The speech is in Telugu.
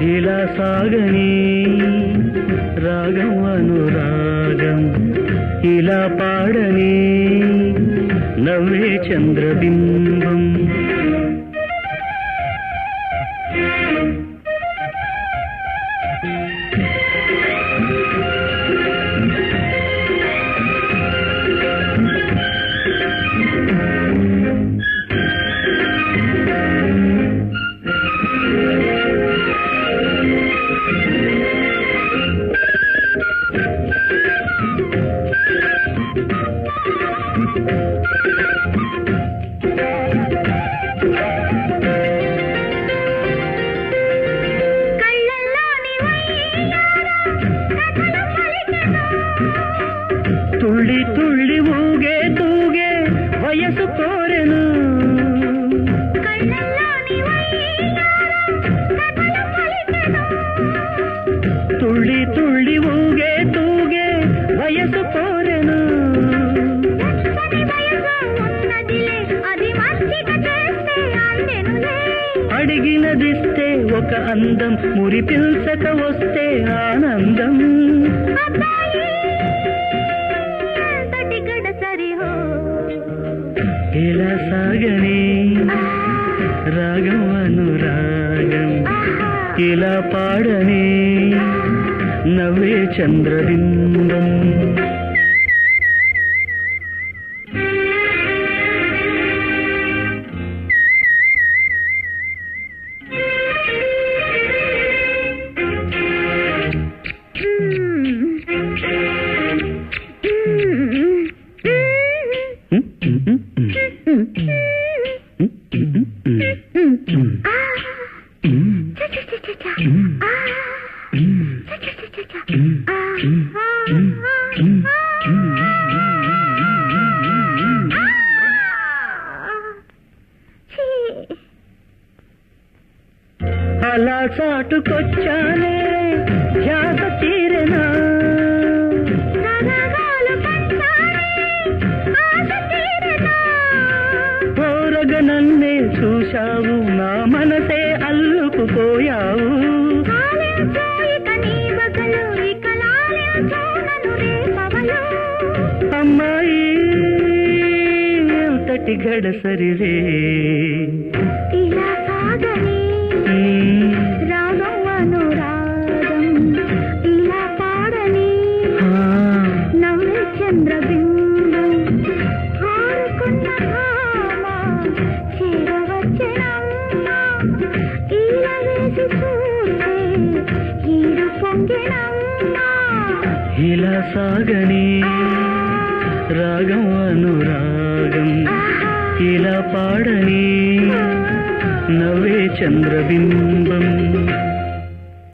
ఇలా సాగని రాగం అనురాగం ఇలా పాడని నవ్వే చంద్రబింబం తుళ్ళి తుళ్ళి ఊగే తూగే వయసు కోరెను తుళ్ళి తుళ్ళి ఊగే తూగే వయసు కోరెను అడిగినదిస్తే ఒక అందం మురిపిల్చక వస్తే ఆనందం ఇలా సాగని రాగం అనురాగం ఇలా పాడని నవ్వే చంద్రబింబం అలా చాటుకొచ్చానే ధ్యాస తీరెనా కోరగా నన్నే చూశావు నా మనసే అల్లుకుపోయావు అమ్మాయి ఎంతటి గడసరివే ఇలా సాగని రాగం అనురాగం ఇలా పాడని నవ్వే చంద్రబింబం ఆడుకున్న భామ చేరవచ్చనమ్మా ఇలా వేసి చూస్తే ఈడు పొంగినమ్మా ఇలా సాగని రాగం అనురాగం ఇలా పాడని నవ్వే చంద్రబింబం